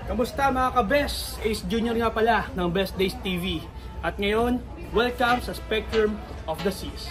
Kamusta mga ka-best? Ace Junior nga pala ng Best Days TV. At ngayon, welcome sa Spectrum of the Seas.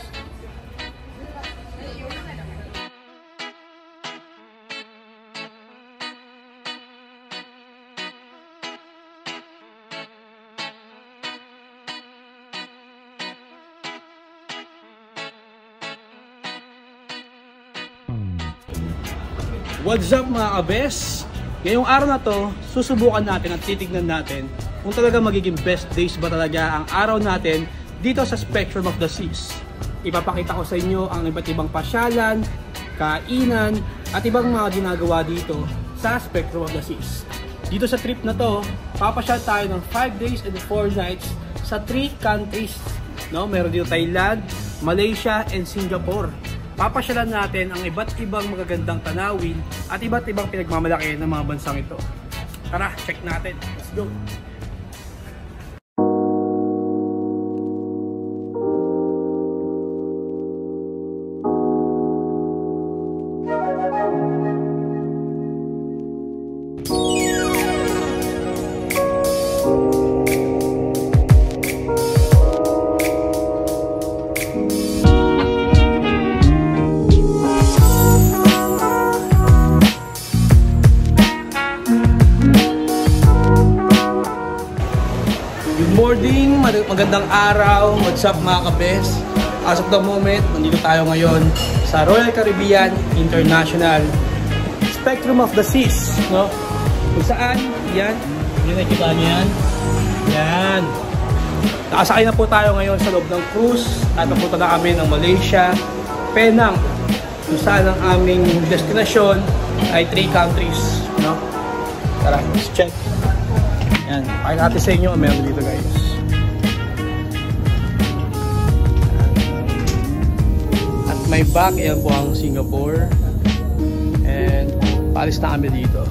What's up mga ka-best? Ngayong araw na to, susubukan natin at titignan natin kung talaga magiging best days ba talaga ang araw natin dito sa Spectrum of the Seas. Ipapakita ko sa inyo ang iba't ibang pasyalan, kainan, at ibang mga ginagawa dito sa Spectrum of the Seas. Dito sa trip na to, papasyal tayo ng 5 days and 4 nights sa 3 countries. No? Meron dito Thailand, Malaysia, and Singapore. Papasyalan natin ang iba't ibang magagandang tanawin at iba't ibang pinagmamalaki ng mga bansang ito. Tara, check natin. Let's go! Morning, magandang araw. What's up mga ka-best? As of the moment, nandito tayo ngayon sa Royal Caribbean International Spectrum of the Seas, no? Kung saan, yan, nakikita niyo yan. Yan. Nakasakay na po tayo ngayon sa loob ng cruise at napunta na kami ng Malaysia, Penang, kung saan ang aming destinasyon ay 3 countries, no? Tara, let's check. Yan, pakita natin sa inyo ang meron dito guys. At may back, yan po ang Singapore. And paalis na kami dito.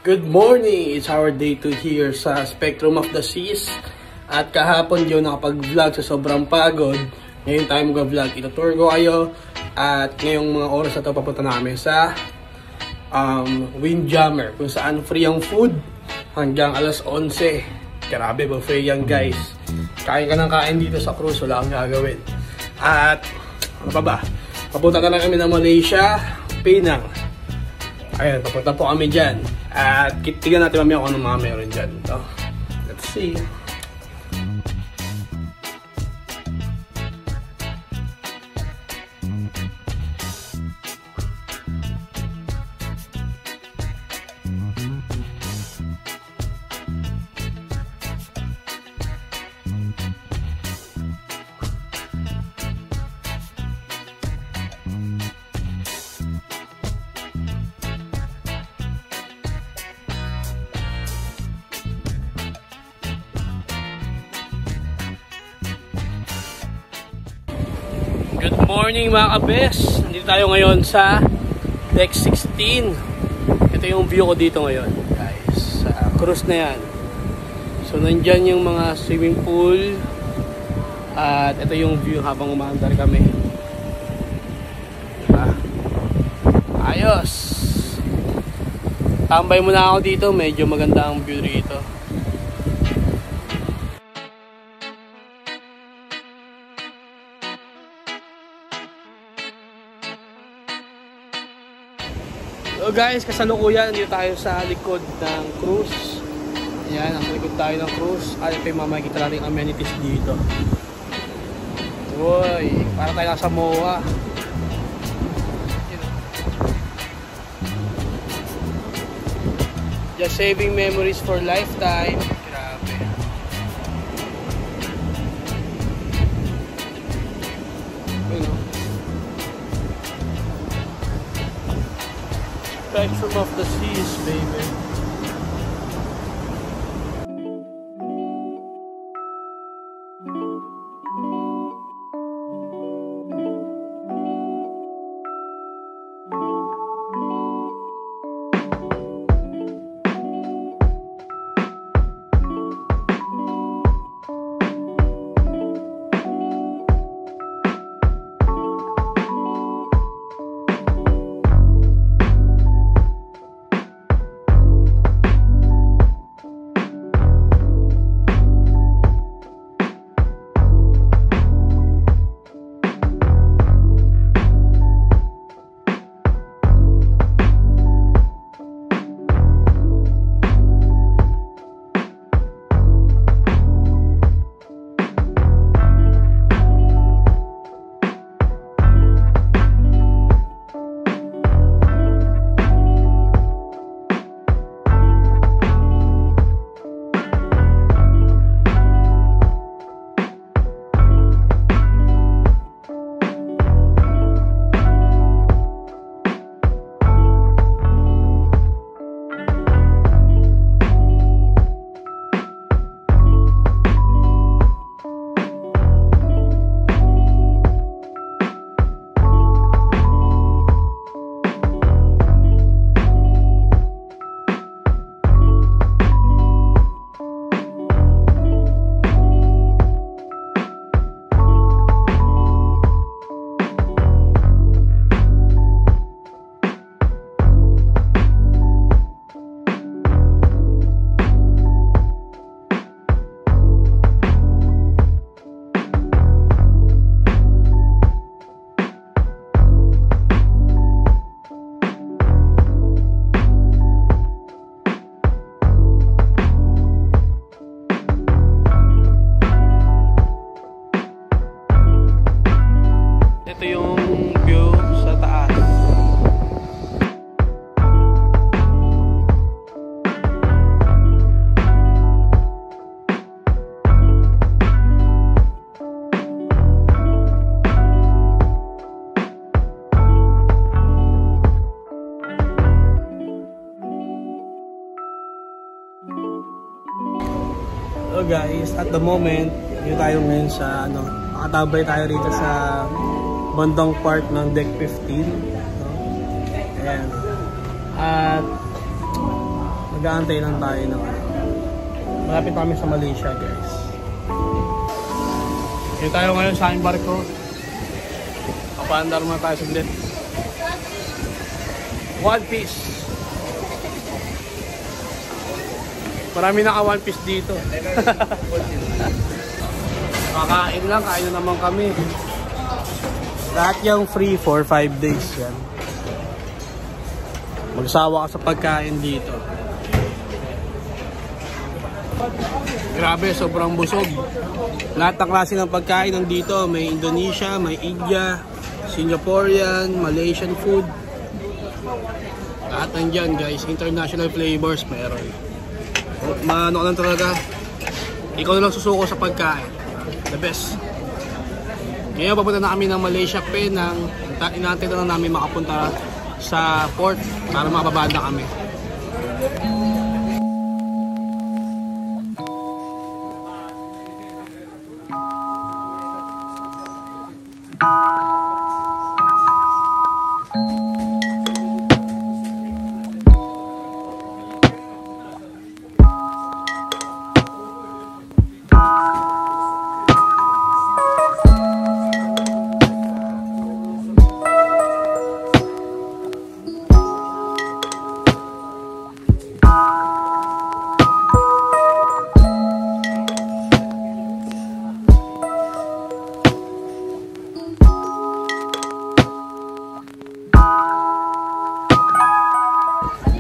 Good morning! It's our day 2 here sa Spectrum of the Seas. At kahapon yun nakapag-vlog sa sobrang pagod. Ngayon tayo mag-vlog. Ito-tour ko kayo. At ngayong mga oras na ito papunta namin sa Windjammer. Kung saan free ang food hanggang alas 11. Grabe, buffet yan guys. Kain ka ng kain dito sa cruise. Wala kang gagawin. At ano pa ba? Papunta na lang kami ng Malaysia, Penang. Ayan, papunta po kami dyan. At tignan natin mamaya kung anong mga meron dyan. So, let's see. Good morning mga ka-best! Nandito tayo ngayon sa Deck 16. Ito yung view ko dito ngayon guys. Cruise na yan. So nandyan yung mga swimming pool. At ito yung view habang umaandar kami. Ayos! Tambay muna ako dito. Medyo maganda ang view dito. So guys, kasalukuyan dito tayo sa likod ng cruise. Ayan, ang likod tayo ng cruise. At ito yung makikita natin amenities dito. Uy, para tayo nasa MOA. Just saving memories for lifetime. Grabe. Ano? Spectrum of the seas, baby. Ito yung view sa taas. So guys, at the moment, dito tayo ngayon sa nakatabay tayo rito sa bandang part ng deck 15, no? Ayan. At mag-aantay lang tayo ng malapit kami sa Malaysia, guys. Dito tayo ngayon sa aming barko. Papaandar muna tayo saglit. One Piece. Marami naka One Piece dito. Kakain lang, kain na naman kami. Lahat yung free for 5 days yan. Magsawa ka sa pagkain dito. Grabe, sobrang busog. Lahat ng klase ng pagkain nandito. May Indonesia, may India, Singaporean, Malaysian food. Lahat nandyan guys. International flavors meron. Maano ka lang talaga. Ikaw na lang susuko sa pagkain. The best. Ngayon papunta na kami ng Malaysia Penang. Inaantay na lang namin makapunta sa port para makababad na kami.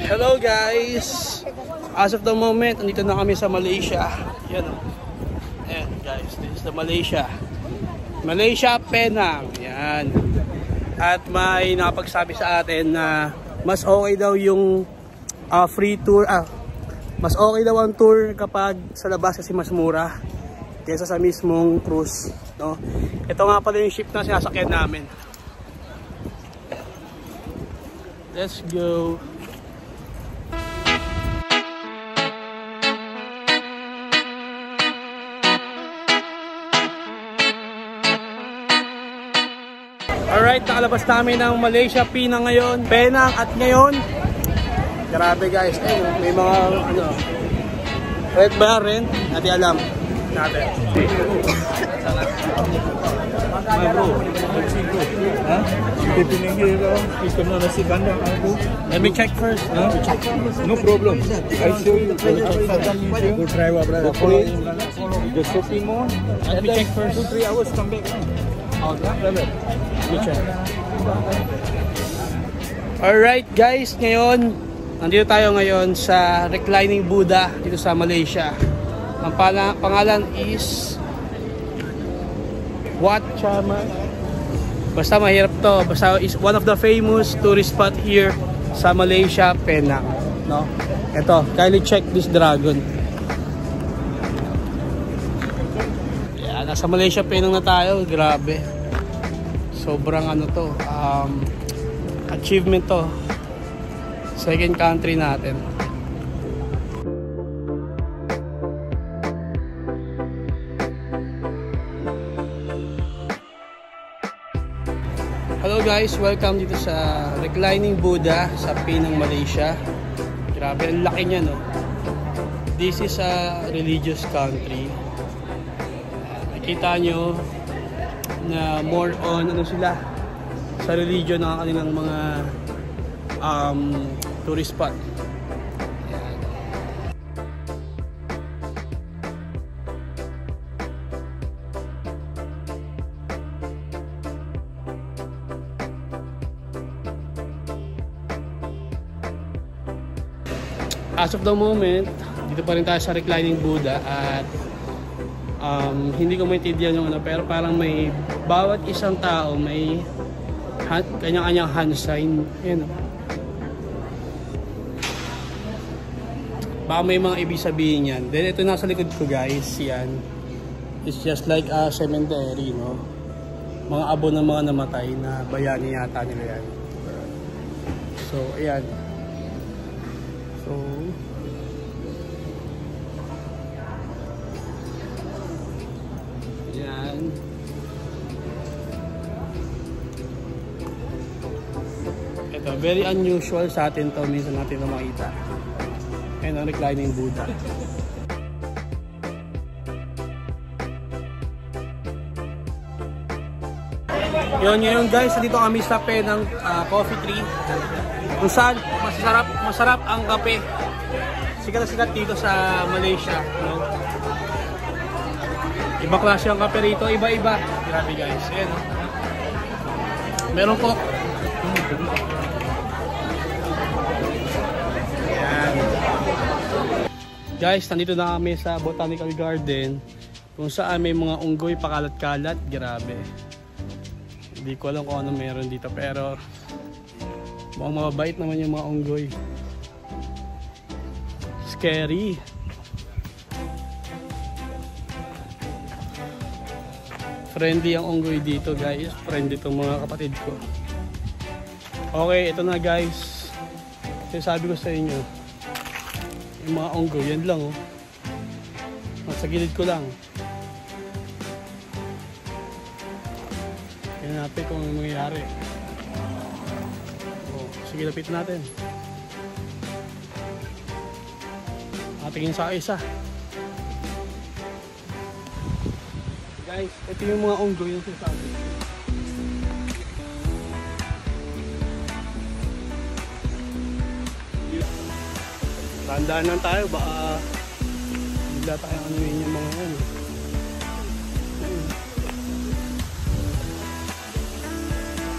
Hello guys! As of the moment, nandito na kami sa Malaysia. Yan o. Ayan guys, this is the Malaysia. Malaysia, Penang. Yan. At may nakapagsabi sa atin na mas okay daw yung free tour. Mas okay daw ang tour kapag sa labas kasi mas mura kaysa sa mismong cruise. No? Ito nga pala yung ship na sinasakyan namin. Let's go! Alright, nakalabas namin ng Malaysia, Penang ngayon. Penang at ngayon. Grabe guys, may mga red bar rin. Hindi alam natin. Let me check first. No problem. I show you. Good driver, brother. The shopping mall. Let me check first. 2-3 hours come back. Alright guys, ngayon nandito tayo ngayon sa reclining Buddha dito sa Malaysia. Ang pangalan is Wat Chama. Basta mahirap to. Basta is one of the famous tourist spot here sa Malaysia, Penang. No? Ito, kindly check this dragon. Yeah, nasa Malaysia, Penang na tayo. Grabe. Sobrang to, achievement to. Second country natin. Hello guys, welcome dito sa reclining Buddha sa Penang, Malaysia. Grabe, ang laki niya, no? This is a religious country. Nakita nyo na more on sila sa religion ng kanilang mga tourist spot. As of the moment, dito pa rin tayo sa reclining Buddha at hindi ko maintindihan yung pero parang may bawat isang tao may kanya-kanyang hand sign. Ayan. Baka may mga ibig sabihin yan. Then ito nasa likod ko guys, yan. It's just like a cemetery, no? Mga abo ng mga namatay na bayani yata nila yan. So, ayan. So, yan. Ito, very unusual sa atin to. Minsan natin na makita. Ayan ang reclining Buddha. Yun guys, dito kami sa Penang Coffee Tree. Kung saan masarap ang kape. Sikat na sikat dito sa Malaysia, no? Iba klase ang kape rito, iba-iba. Grabe guys, ayan. Meron Coke. Ayan. Guys, nandito na kami sa Botanical Garden kung saan may mga unggoy pakalat-kalat. Grabe. Hindi ko alam kung ano meron dito pero mukhang mababait naman yung mga unggoy. Scary. Friendly ang unggoy dito guys. Friendly itong mga kapatid ko. Okay, ito na guys. Sabi ko sa inyo. Yung mga unggoy, yan lang oh. Nasa gilid ko lang. Tingnan natin kung ano mangyayari. Oh, sige, lapit natin. Tingin sa isa. Guys, ito yung mga unggoy yung sinasabi. Tandaan lang tayo, baka bigla tayo anuin yung mga yan.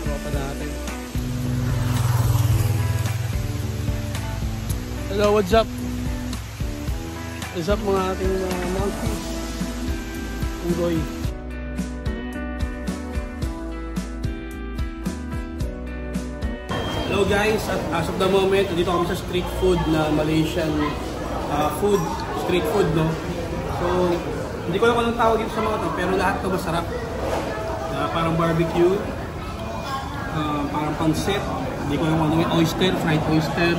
Tropa natin. Hello, what's up? What's up mga ating monkeys? Unggoy. Hello guys, at as of the moment, dito kami sa street food na Malaysian street food, no? So, hindi ko alam kung anong tawag dito sa mga to, pero lahat to masarap. Parang barbecue, parang pansit, hindi ko alam kung ano yung oyster, fried oyster.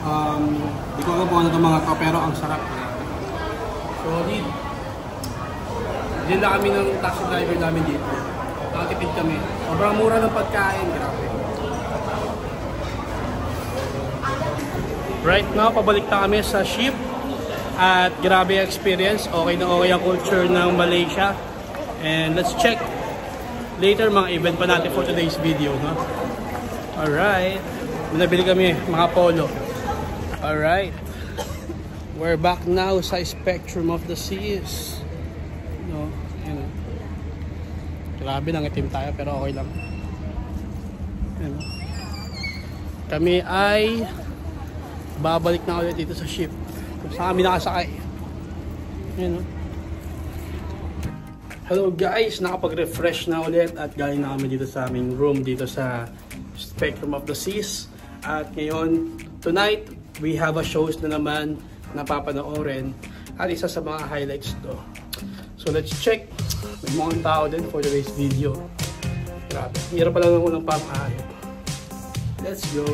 Hindi ko alam kung ano itong mga to, pero ang sarap. So, din lang kami ng taxi driver namin dito. Nakatipid kami. Sobrang mura ng pagkain, grabe. Right now, pabalik na kami sa ship. At grabe yung experience. Okay na okay ang culture ng Malaysia. And let's check later mga event pa natin for today's video, no? Alright. Nabili kami mga polo. Alright. We're back now sa Spectrum of the Seas. No? Ayan. Grabe, nangitim tayo pero okay lang. Ayan. Kami ay babalik na ulit dito sa ship kung saan kami nakasakay. Ayan, no? Hello guys, nakapag-refresh na ulit at galing na kami dito sa aming room dito sa Spectrum of the Seas. At ngayon, tonight, we have a shows na naman na papanoorin at isa sa mga highlights to. So let's check. May mga tao din for today's video. Grabe, hirap pala ng unang pang-ayo. Let's go.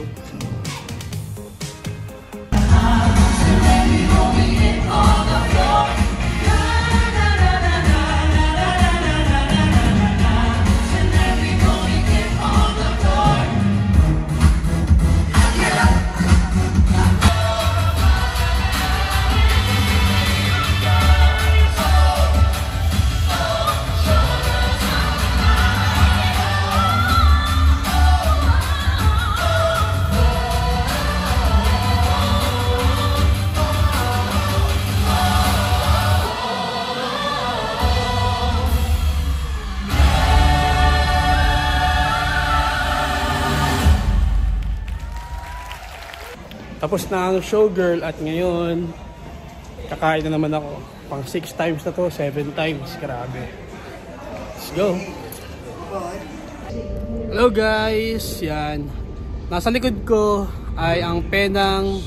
Tapos na ang showgirl at ngayon kakain na naman ako. Pang 6 times na to, 7 times. Grabe. Let's go. Hello guys. Yan. Nasa likod ko ay ang Penang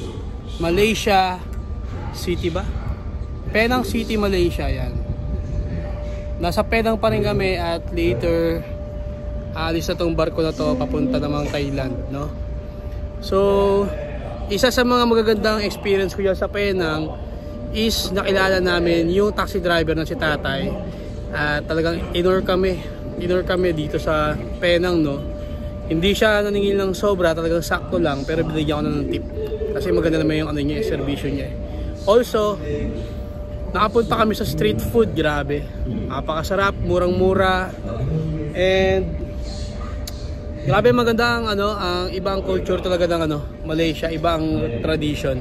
Malaysia City ba? Penang City, Malaysia. Yan. Nasa Penang pa rin kami at later alis na tong barko na to papunta namang Thailand, no? So isa sa mga magagandang experience ko yan sa Penang is nakilala namin yung taxi driver na si Tatay. Talagang inor kami dito sa Penang, no. Hindi siya naningil ng sobra, talagang sakto lang, pero binigyan ko na ng tip kasi maganda naman yung ano niya, servisyo niya. Also, nakapunta kami sa street food, grabe. Napakasarap, murang-mura. And grabe, maganda ang ang ibang culture talaga ng Malaysia, ibang tradition.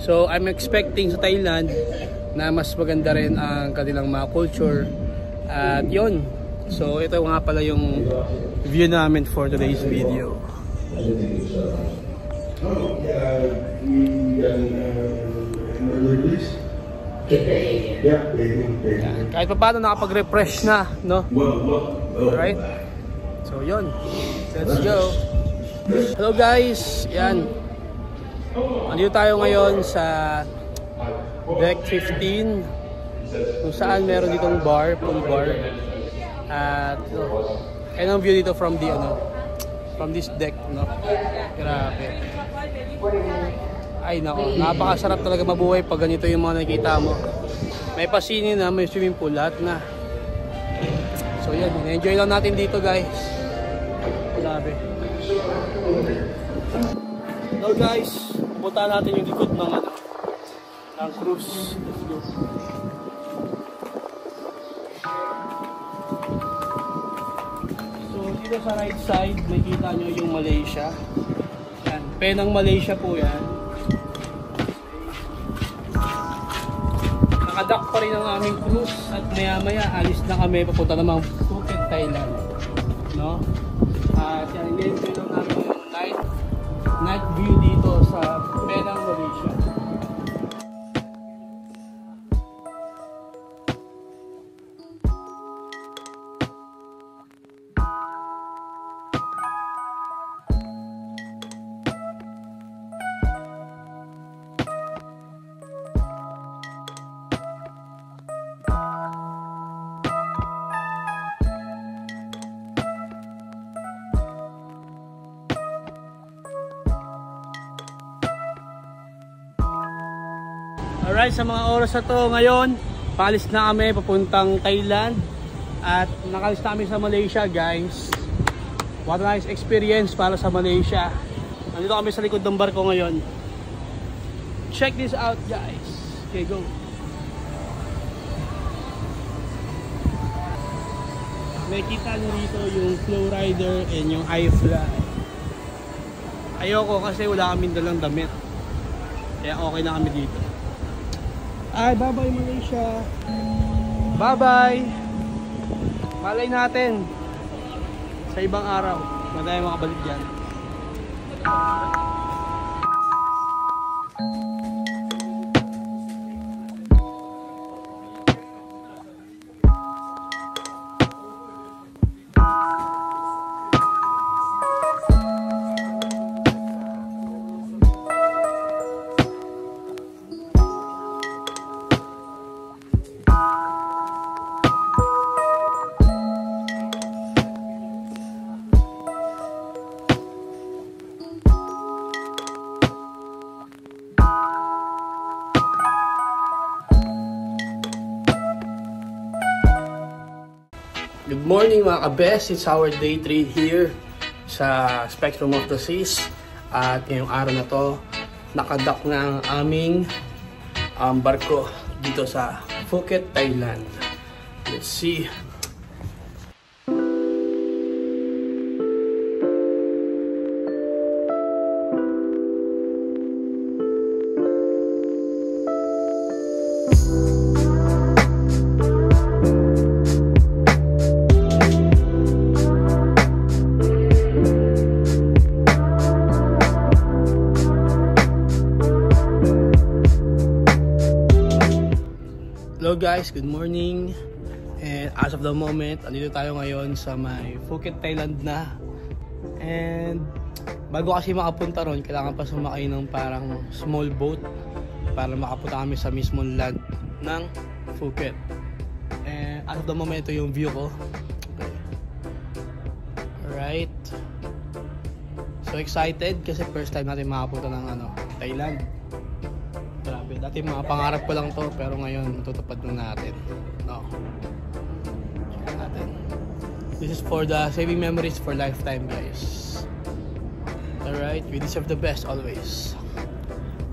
So I'm expecting sa Thailand na mas maganda rin ang kanilang mga culture. At yun. So ito nga pala yung view namin for today's video. Kahit pa paano nakapag-refresh na, no? Alright. So yun. Let's go. Hello guys. Yan. Andito tayo ngayon sa deck 15 kung saan meron ditong bar, pool bar. At ayun ang view dito from the from this deck, no. Grabe. Ay nako, napakasarap talaga mabuhay pag ganito yung mga nakikita mo. May pasinin na, may swimming pool, lahat na. So yan, enjoy lang natin dito guys. Grabe. Hello guys, pupunta natin yung likod ng cruise. Let's go. So dito sa right side, nakikita nyo yung Malaysia. Yan, Penang Malaysia po yan. Nakadock pa rin ang aming cruise at maya-maya alis na kami papunta namang Phuket, Thailand, no? At yan, in-enjoy lang namin yung night night view dito sa Penang, Malaysia. Alright, sa mga oras na to ngayon, paalis na kami papuntang Thailand at nakalis na kami sa Malaysia, guys. What a nice experience para sa Malaysia. Nandito kami sa likod ng barko ngayon. Check this out, guys. Okay, go. Nakikita nyo dito yung flow rider and yung iFly. Ayoko kasi wala kaming dalang damit, kaya okay na kami dito. Ay, bye-bye Malaysia. Bye-bye. Malay natin sa ibang araw na tayo makabalik dyan. Good morning mga kabes, it's our day 3 here sa Spectrum of the Seas. At ngayong araw na to, nakadock na ang aming barko dito sa Phuket, Thailand. Let's see. Hello guys, good morning. And as of the moment, andito tayo ngayon sa may Phuket, Thailand na. And bago kasi makapunta ron, kailangan pa sumakay ng parang small boat para makapunta kami sa mismong land ng Phuket. And as of the moment, ito yung view ko. Okay. Alright. So excited kasi first time natin makapunta ng Thailand. Grabe, dati mga pangarap ko lang to, pero ngayon matutupad na natin. No. Check natin. This is for the saving memories for lifetime, guys. Alright, we deserve the best always.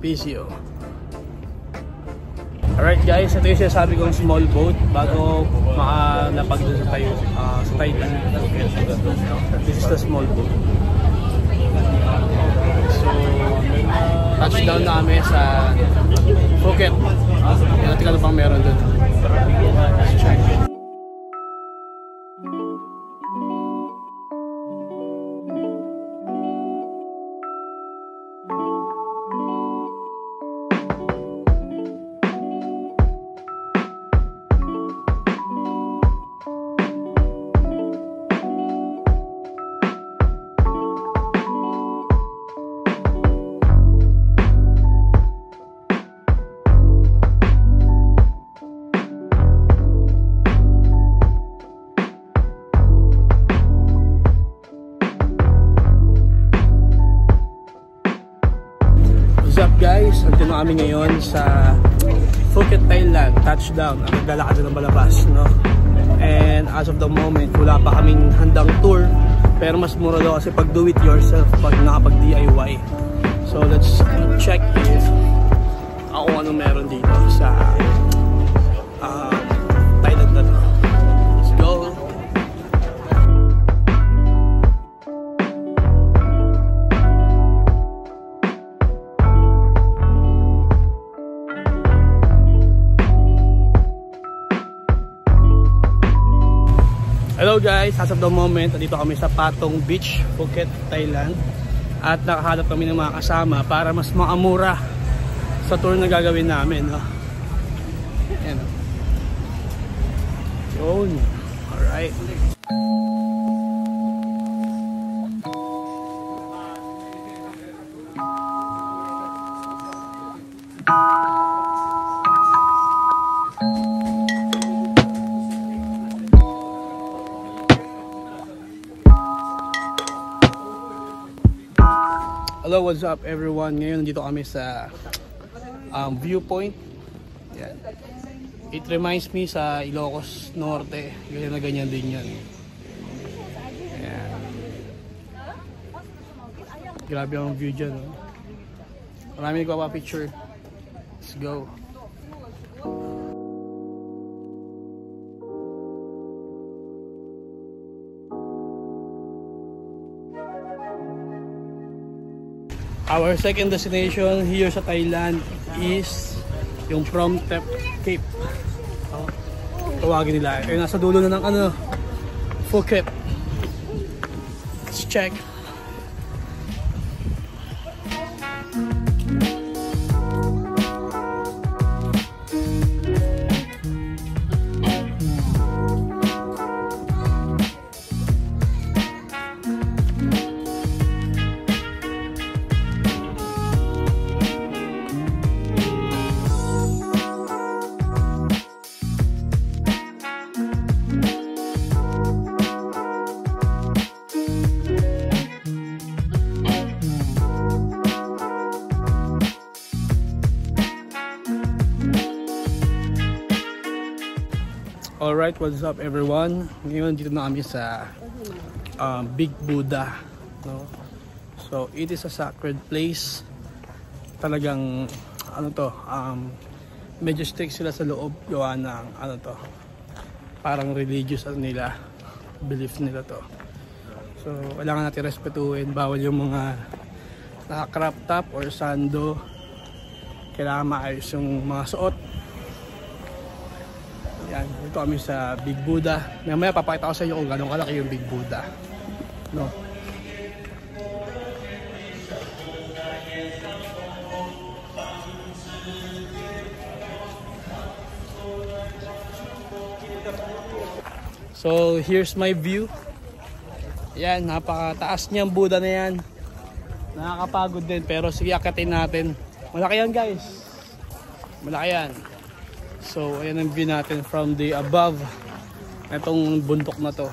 Peace you. Alright guys, ito yung sinasabi kong small boat bago makalapag dun sa Thailand. This is the small boat. So, touchdown na kami sa Phuket. Natin ka bang meron dun. Let's check. Guys, andito na kami ngayon sa Phuket, Thailand. Touchdown. Naglalakad na ng balabas, no? And as of the moment, wala pa kaming handang tour. Pero mas mura daw kasi pag do it yourself, pag nakapag DIY. So let's check if ano meron dito sa Thailand na to. Let's go. Hello guys, as of the moment, dito kami sa Patong Beach, Phuket, Thailand. At nakahanap kami ng mga kasama para mas maamura sa tour na gagawin namin, no? Ayan. Yun. Alright. Hello, what's up everyone? Ngayon nandito kami sa viewpoint. Yan. It reminds me sa Ilocos Norte. Ganyan na ganyan din yan. Yan. Grabe ang view dyan. No? Marami nagpapapicture. Let's go. Our second destination here sa Thailand is yung Promthep Cape. Tawagin nila. Kaya nasa dulo na ng Phuket. Let's check. Alright, what's up everyone? Ngayon dito na kami sa Big Buddha, no? So it is a sacred place. Talagang medyo strict sila sa loob, gawa ng parang religious nila, belief nila to. So kailangan natin respetuhin. Bawal yung mga naka-crop top or sando. Kailangan maayos yung mga suot. Yan, dito kami sa Big Buddha. Mamaya papakita ko sa inyo kung gano'ng kalaki yung Big Buddha, no? So here's my view. Yan, napakataas niyang Buddha na yan. Nakakapagod din, pero sige, akitin natin. Malaki yan guys. Malaki yan. So ayan ang view natin from the above itong bundok na to.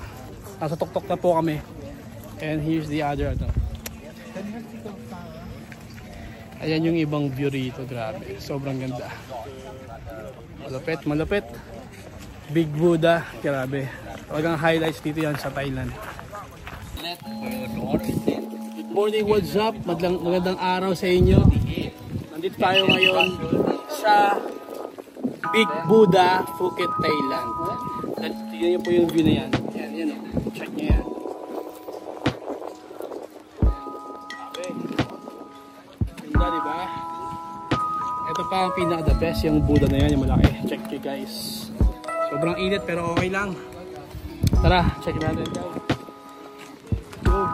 Nasa tuktok na po kami. And here's the other Ayan yung ibang view rito. Grabe, sobrang ganda. Malupit, malupit. Big Buddha, grabe. Talagang highlights dito yan sa Thailand. Good morning, what's up? Magandang araw sa inyo. Nandito tayo ngayon sa Big Buddha, Phuket, Thailand. Tignan niyo po yung view na yan. Yan o. Check nyo yan. Okay. Ganda, diba? Ito pa ang pinaka-the best, yung Buddha na yan, yung malaki. Check nyo guys. Sobrang init pero okay lang. Tara, check natin guys. Go!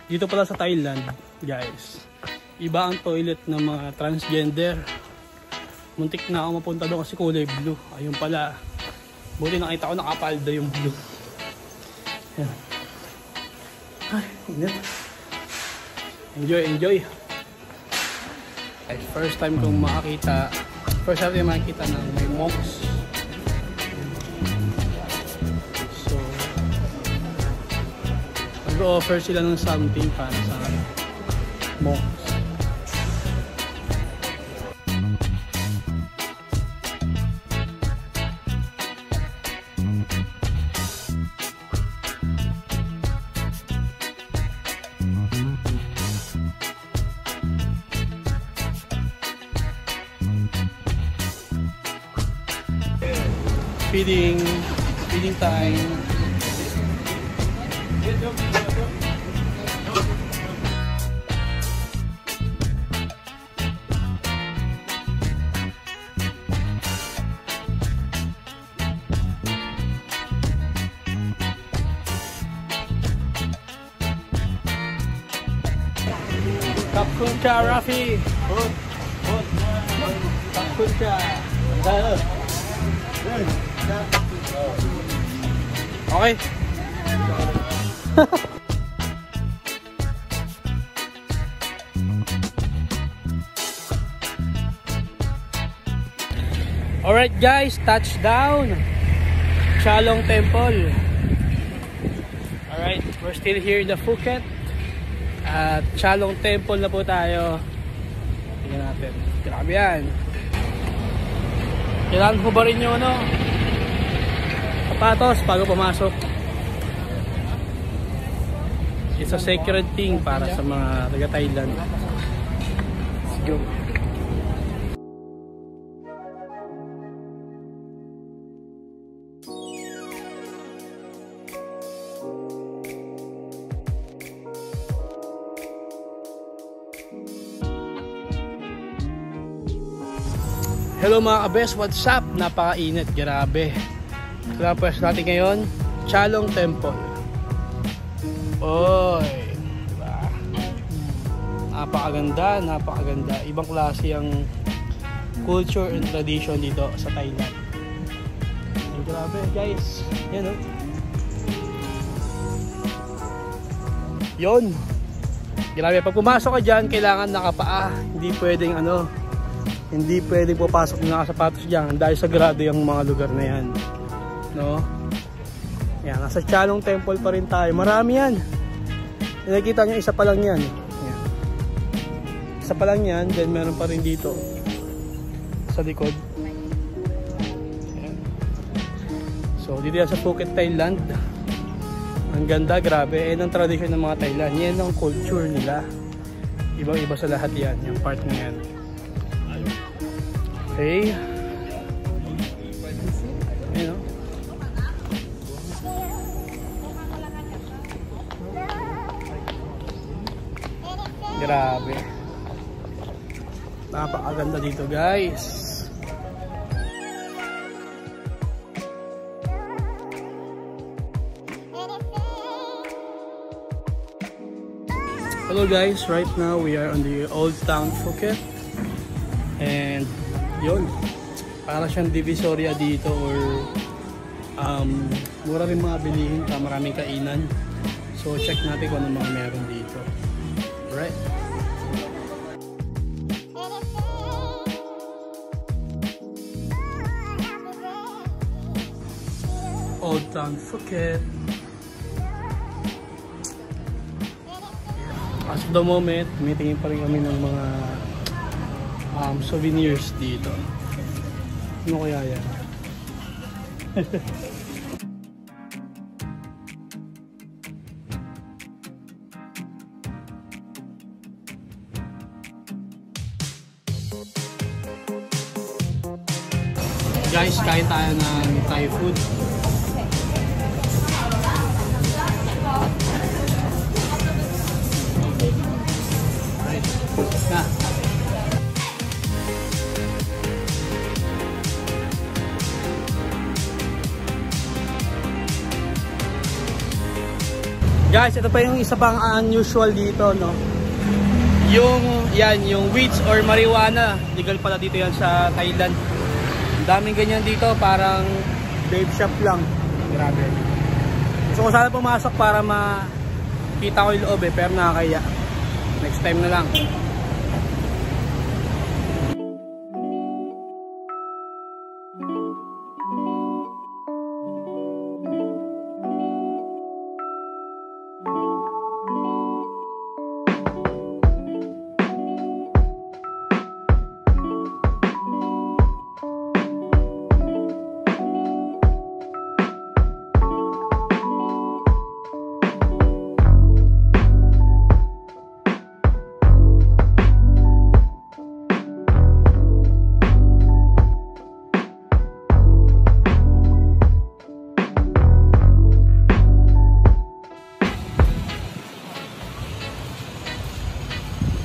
Dito pala sa Thailand, guys, iba ang toilet ng mga transgender. Muntik na ako mapunta doon kasi kulay blue. Ayun pala. Buti nakita ko nakapalda yung blue. Yan. Ay, init. Enjoy, enjoy. Ay, first time kong makakita ng may monks. Nag-offer sila ng something para sa monks. Feeding time. Kapkuncha, Rafi. Kapkuncha. Okay. Alright guys, touchdown. Chalong Temple. Alright, we're still here in the Phuket. At Chalong Temple na po tayo. Tingnan natin. Grabe yan. Kailangan po ba rin yung sapatos bago pumasok. It's a sacred thing para sa mga taga-Thailand. Let's go. Hello mga kabes, what's up? Napakainit, grabe. Kaya pwes natin ngayon, Chalong Temple. Oy, diba? Napakaganda, napakaganda. Ibang klase ang culture and tradition dito sa Thailand. Ay, grabe guys, yan Yon. Grabe, pag pumasok ka dyan, kailangan nakapaa. Hindi pwedeng hindi pwedeng papasok ng nakasapatos dyan dahil sagrado yung mga lugar na yan, no? Yan, nasa Chalong Temple pa rin tayo. Marami yan. Nakikita nyo, isa pa lang yan. Yan. Isa pa lang yan, then meron pa rin dito sa likod. Yan. So dito yan sa Phuket, Thailand. Ang ganda, grabe. Yan ang tradition ng mga Thailand. Yan ang culture nila. Ibang iba sa lahat yan, yung part na yan. Okay. Ayan, grabe. Napakaganda dito guys. Hello guys, right now we are on the Old Town Phuket. And yun, para siyang divisoria dito or mura rin mga bilihin pa, maraming kainan. So check natin kung ano mga meron dito. Alright. Old Town Phuket. As of the moment, tumitingin pa rin kami ng mga souvenirs dito. Ano kaya yan? Guys, kain tayo ng Thai food. Right. Na. Guys, ito pa yung isa pang unusual dito, no? Yung weeds or marijuana, legal pala dito yan sa Thailand. Ang daming ganyan dito, parang vape shop lang. Grabe. So kung sana pumasok para makita ko yung loob pero nakakaya. Next time na lang.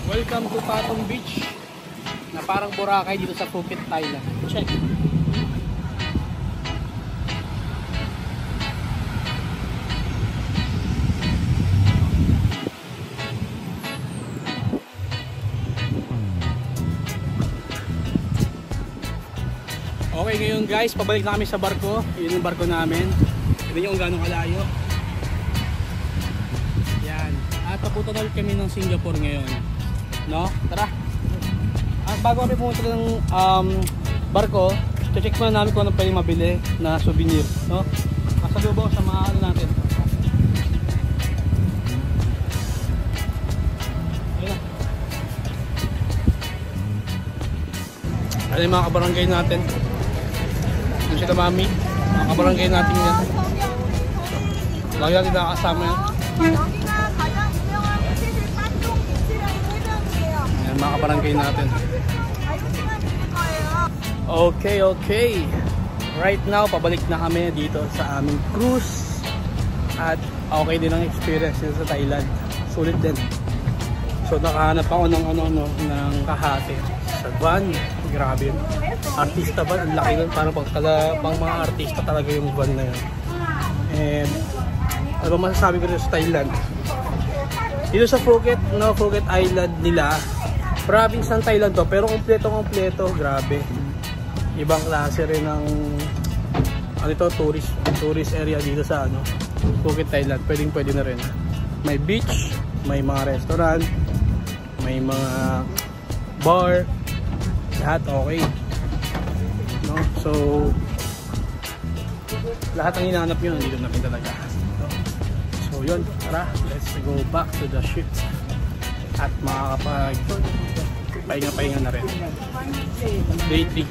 Welcome to Patong Beach na parang Boracay dito sa Phuket, Thailand. Check. Okay, ngayon guys, pabalik na kami sa barko. Yun yung barko namin. Ito yung gano'ng kalayo. Yan. At papunta na ulit kami ng Singapore ngayon. No? Tara! At bago kami pumunta ng barko, check muna namin kung anong pwedeng mabili na souvenir. No? Kasalubo sa mga ano natin. Ano yung mga kabarangay natin? Yung sila mami, mga kabarangay natin yan. Lagi natin nakakasama yan. Yan mga kabarangay natin. Okay. Right now, pabalik na kami dito sa aming cruise. At okay din ang experience dito sa Thailand. Sulit din. So nakahanap ako ng ng kahati sa van. Grabe yun. Artista van, ang laki nun. Parang pang mga artista talaga yung van na yun. And ano ba masasabi ko dito sa Thailand? Dito sa Phuket Island nila, province ng Thailand to, pero kompleto. Grabe. Ibang klase rin ng ano ito, tourist area dito sa Phuket Thailand. Pwede na rin. May beach, may mga restaurant, may mga bar. Lahat okay, no? So lahat ng hinahanap nyo nandito namin talaga, no? So yun, tara, let's go back to the ship at makakapag pahinga na rin. Day 3.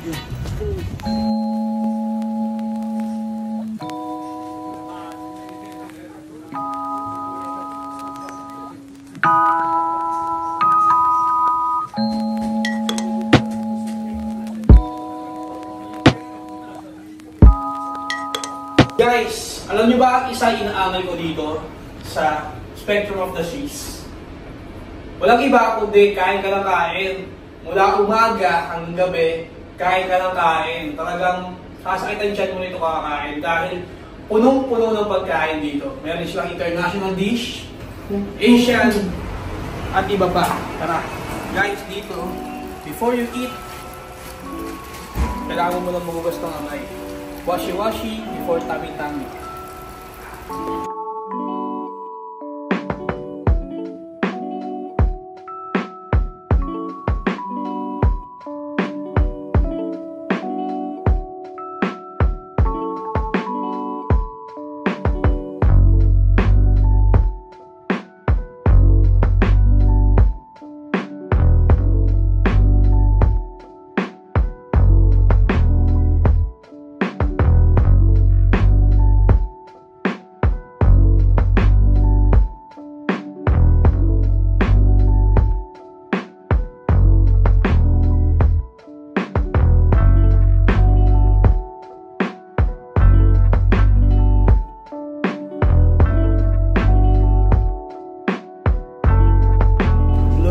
Guys, alam nyo ba ang isa inaanay ko dito sa Spectrum of the Seas? Walang iba kundi kain ka ng kain. Mula umaga hanggang gabi, kain ka ng kain. Talagang sasakitan siya mo nito kakakain dahil punong-puno ng pagkain dito. Meron silang international dish, Asian, at iba pa. Tara, guys, dito, before you eat, kailangan mo lang magugas ng kamay. Washi-washi before tummy-tummy.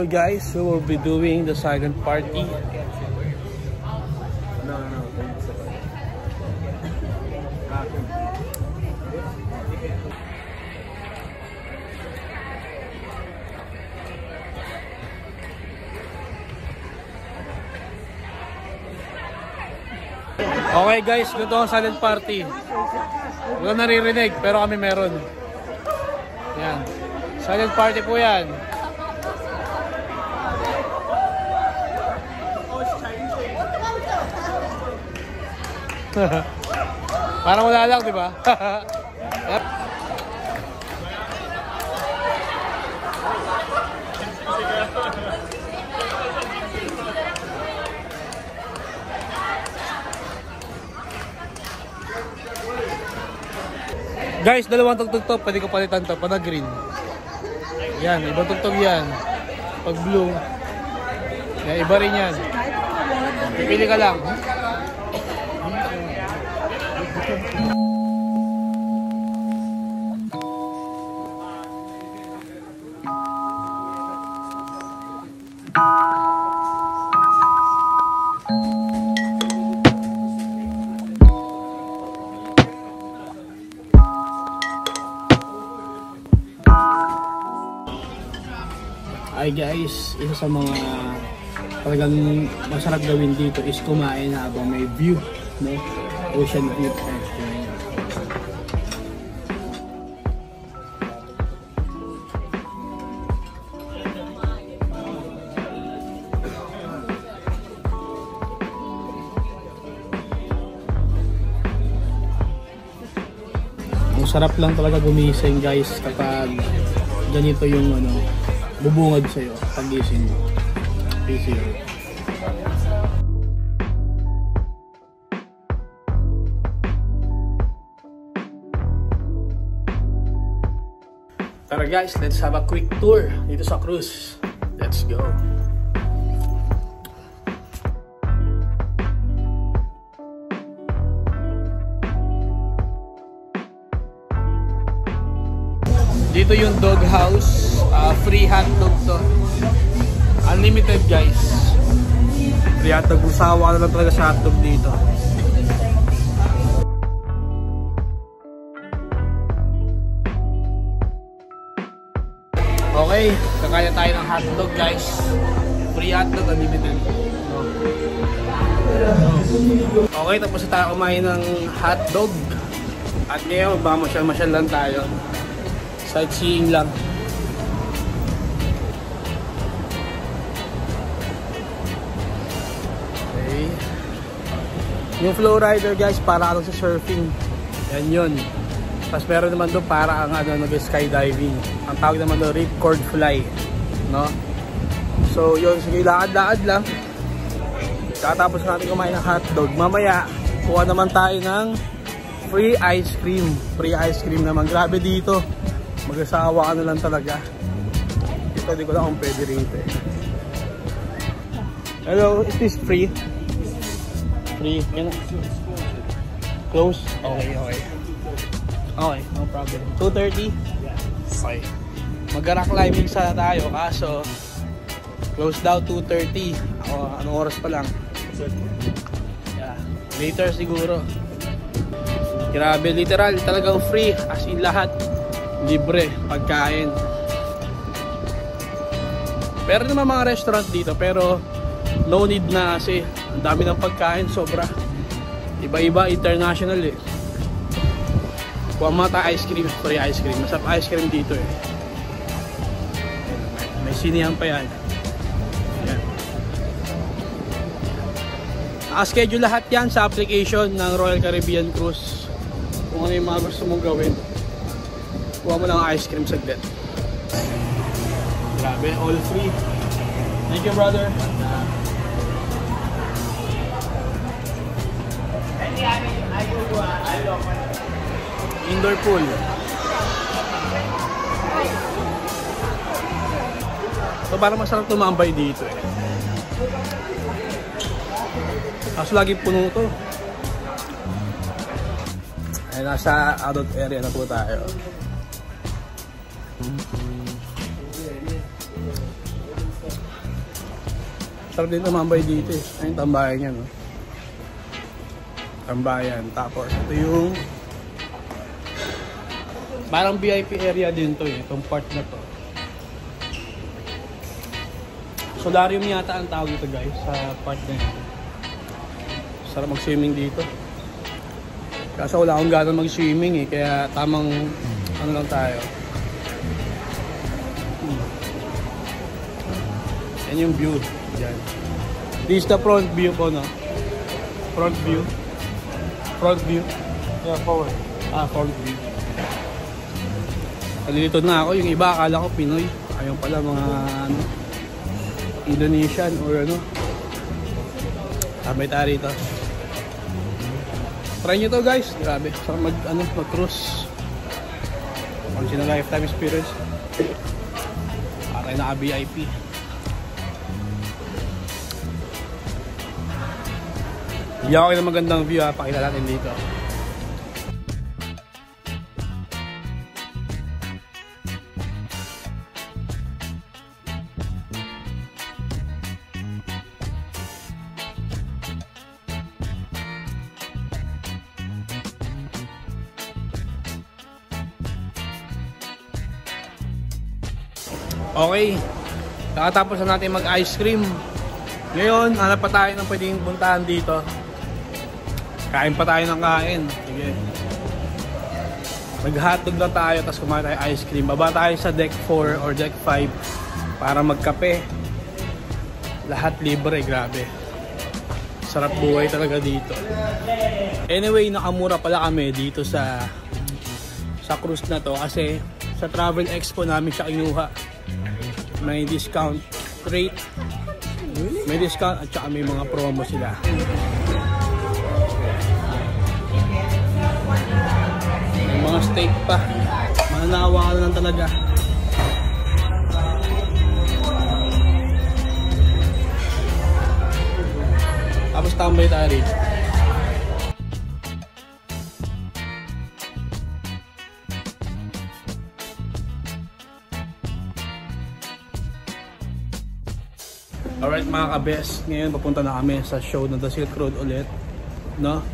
Guys, we will be doing the silent party. Okay guys, ito ang silent party. Wala naririnig pero kami meron. Yan. Silent party po yan. Parang wala lang, di ba? Yep. Guys, dalawang tugtog to, pwede ko palitan to, pag green. Yan, ibang tugtog yan. Pag blue, yan, iba rin yan. Pipili ka lang. Ay guys, isa sa mga talagang masarap gawin dito is kumain habang may view no? Ocean view. Sarap lang talaga gumising guys kapag ganito yung ano, bubungad sa'yo pag gising mo. Easier. Tara guys, let's have a quick tour dito sa cruise. Let's go. Dito yung dog house, free hotdog to. Unlimited guys. Free hotdog, usawa na lang talaga sa hotdog dito. Okay, kakaya tayo ng hotdog guys. Free hotdog, unlimited. Okay, tapos na tayo kumain ng hotdog. At ngayon, baka masyal-masyal lang tayo. Sightseeing lang. Okay. Yung flow rider guys, para ano sa surfing. Yan yun. Tapos meron naman doon para ang ano, nag-skydiving. Ang tawag naman doon, ripcord fly. No? So yun, sige, lakad-lakad lang. Katapos natin kumain ng hotdog. Mamaya, kuha naman tayo ng free ice cream. Free ice cream naman. Grabe dito. Mag-asawa ka na lang talaga. Ito, di ko lang kung pwede rito eh. Hello, is this free? Free? Yan. Close? Okay, okay. Okay, no problem. 2:30? Okay. Mag-rock climbing sana tayo, kaso close daw 2:30. Anong oras pa lang? Yeah. Later siguro. Grabe, literal, talagang free. As in lahat. Libre, pagkain. Pero naman mga restaurant dito, pero no need na kasi ang dami ng pagkain, sobra. Iba-iba, international eh. Kuha mata ice cream, free ice cream. Masarap ice cream dito eh. May sinihan pa yan. Yan. Naka-schedule lahat yan sa application ng Royal Caribbean Cruise. Kung ano yung mga gusto mong gawin. Kuha mo lang ice cream saglit. Grabe, all free. Thank you, brother. Indoor pool. So parang masarap tumambay dito eh. Kaso lagi puno to. Ay, nasa adult area na po tayo. Sarap din tumambay dito eh. Ayun, tambayan yan, no? Tambayan. Tapos ito yung parang VIP area din to eh. Itong part na to. Solarium yata ang tawag dito guys sa part na ito. Sarap mag-swimming dito. Kaso wala akong gana mag-swimming eh. Kaya tamang ano lang tayo. Yan yung view. Yan. This is the front view po, no? Front view. Front view. Yeah, forward. Front view. Nalilito na ako. Yung iba akala ko Pinoy. Ayun pala mga ano, Indonesian or ano. Tambay tayo rito. Try nyo to guys. Grabe. Saka mag-cruise. Once in a lifetime experience. Aray na VIP. Bigyan ko kayo ng magandang view ha. Pakita natin dito. Okay. Nakatapos na natin mag-ice cream. Ngayon, hanap pa tayo ng pwedeng puntahan dito. Kain pa tayo ng kain. Sige. Mag-hotdog na tayo, tapos kumain tayo ice cream. Baba tayo sa deck 4 or deck 5 para magkape. Lahat libre, grabe. Sarap buhay talaga dito. Anyway, nakamura pala kami dito sa cruise na to kasi sa Travel Expo namin siya kinuha. May discount rate. May discount at saka may mga promo sila. May mga steak pa. Mananawa ka na lang talaga. Tapos tambay tayo rin. Alright mga ka-best, ngayon papunta na kami sa show ng The Silk Road ulit, no?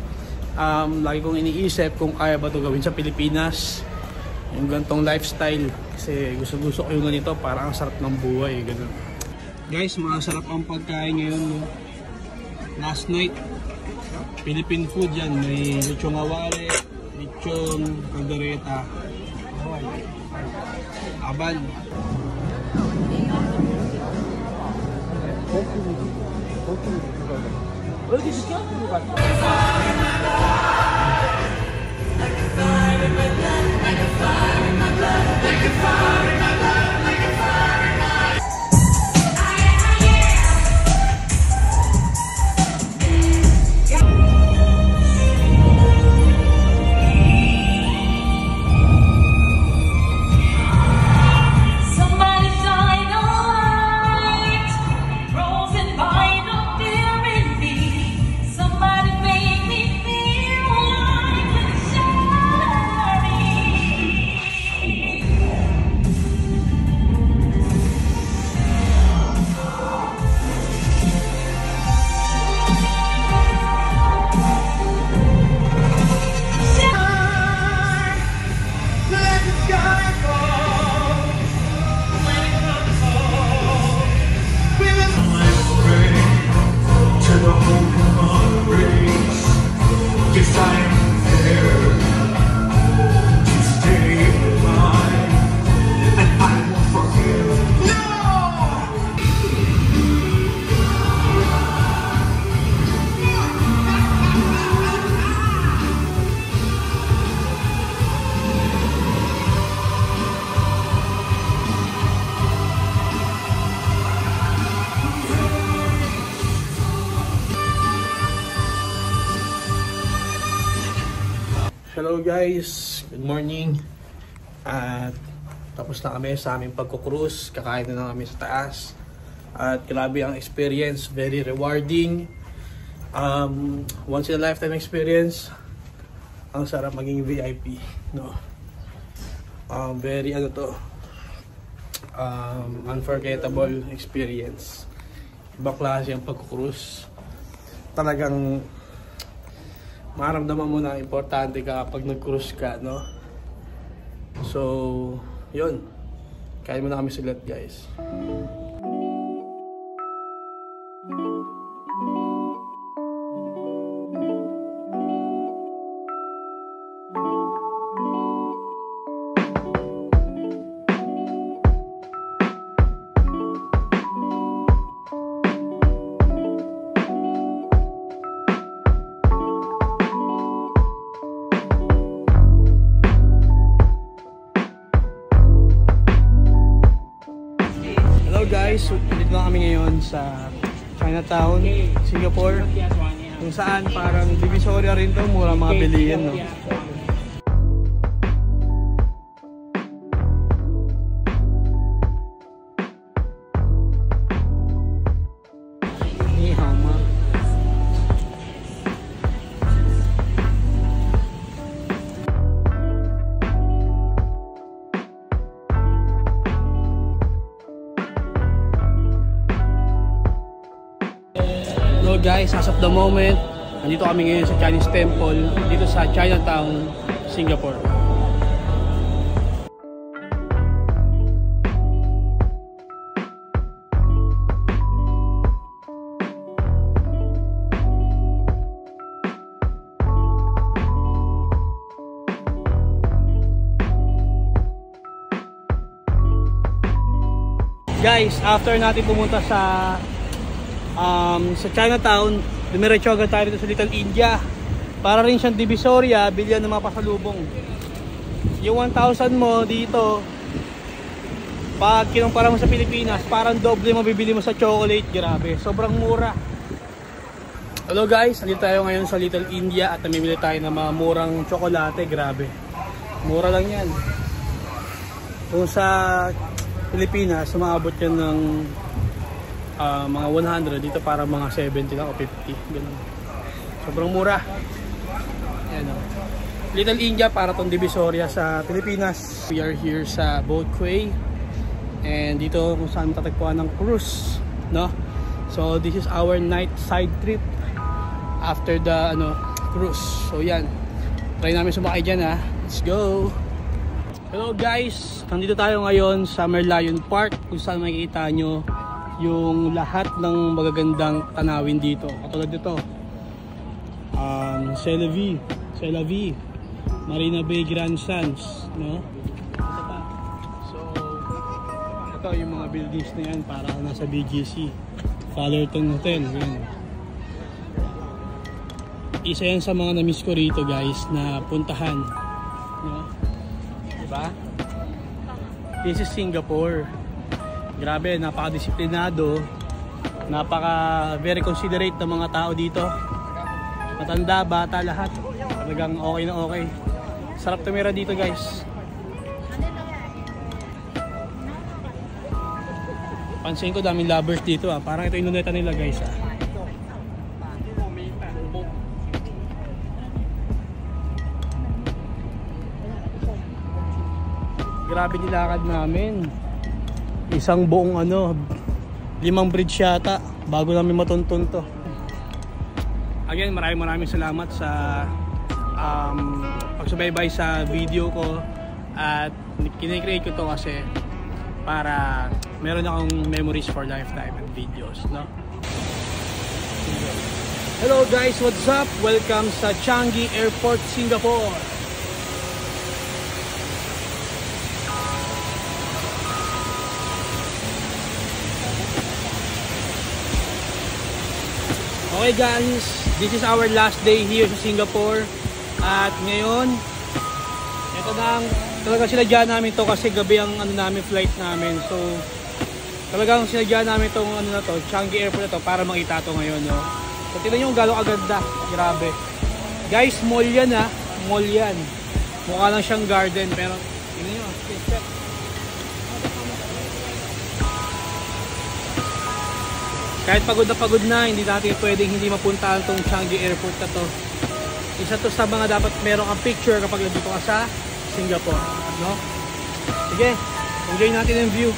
Lagi kong iniisip kung kaya ba ito gawin sa Pilipinas, yung gantong lifestyle, kasi gusto ko yung ganito, parang ang sarap ng buhay, ganun. Guys, masarap ang pagkain ngayon, no? Last night, Philippine food yan, may lechong aware, lechong caldereta, aban. Hello guys, good morning. At tapos na kami sa aming pagkukruise. Kakain na kami sa taas. At grabe ang experience, very rewarding. Once in a lifetime experience. Ang sarap maging VIP, no? Very unforgettable experience. Ibang klase ang pagkukruise. Talagang maramdaman mo na importante ka pag nag-cruise ka, no? So, yun. Kain muna kami saglit, guys. Guys, dito na kami ngayon sa Chinatown, Singapore, kung saan parang divisoria rin to, mura mga bilihin, no? Ni hao ma. Hello guys, as of the moment, nandito kami ngayon sa Chinese Temple, dito sa Chinatown, Singapore. Guys, after natin pumunta sa Chinatown, dumiretso agad tayo dito sa Little India. Para rin siyang divisoria, bilyan ng mga pasalubong. Yung 1,000 mo dito, pag kinumpara mo sa Pilipinas, parang doble mabibili mo sa chocolate. Grabe, sobrang mura. Hello guys, nandito tayo ngayon sa Little India at namimili tayo ng mga murang tsokolate. Grabe, mura lang yan. Kung sa Pilipinas, sumaabot yan ng mga 100. Dito para mga 70 lang o 50. Ganun. Sobrang mura. Ayan, o. Little India para tong divisoria sa Pilipinas. We are here sa Boat Quay. And dito kung saan tatagpuan ng cruise, no? So this is our night side trip after the cruise. So yan, try namin sumakay dyan, ha. Let's go. Hello guys, nandito tayo ngayon sa Merlion Park, kung saan makikita nyo yung lahat ng magagandang tanawin dito. Katulad dito, C'est la Vie, Marina Bay Grandstands, no? Ito yung mga buildings na yan para nasa BGC, Fullerton Hotel. Yan. Isa yan sa mga na-miss ko rito guys na puntahan, no? Diba? This is Singapore. Grabe, napaka-disiplinado, very considerate ng mga tao dito. Matanda, bata, lahat. Talagang okay na okay. Sarap tumira dito guys. Pansin ko daming lovers dito, ah. Parang ito yung luneta nila guys, ah. Grabe nilakad namin. Isang buong 5 bridge yata bago namin matuntun to. Again, maraming salamat sa pagsubaybay sa video ko. At kinikreate ko to kasi para meron akong memories for lifetime and videos, no? Hello guys, what's up? Welcome sa Changi Airport, Singapore. Okay guys, this is our last day here sa Singapore. At ngayon, ito na talaga sinadya namin to kasi gabi ang namin flight namin. So talagang sinadya namin tong Changi Airport na to para makita to ngayon, no. So tingnan niyo kung gaano kaganda. Grabe. Guys, mall yan, ha. Mall yan. Mukha lang siyang garden pero tingnan niyo, check. Kahit pagod na, hindi natin pwedeng hindi mapuntahan tong Changi Airport na to. Isa to sa mga dapat meron kang picture kapag nandito ka sa Singapore, no? Sige, enjoy natin yung view.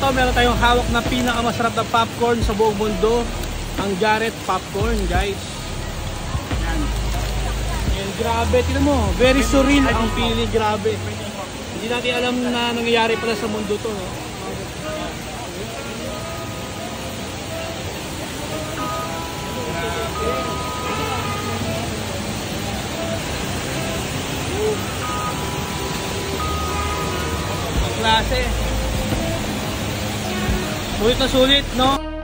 Meron tayong hawak na pinakamasarap na popcorn sa buong mundo, ang Garrett Popcorn, guys. Yan. And grabe, tingnan mo, very surreal ang feeling, grabe. Hindi natin alam na nangyayari pala sa mundo to, no? Ang klase. Sulit na sulit, no?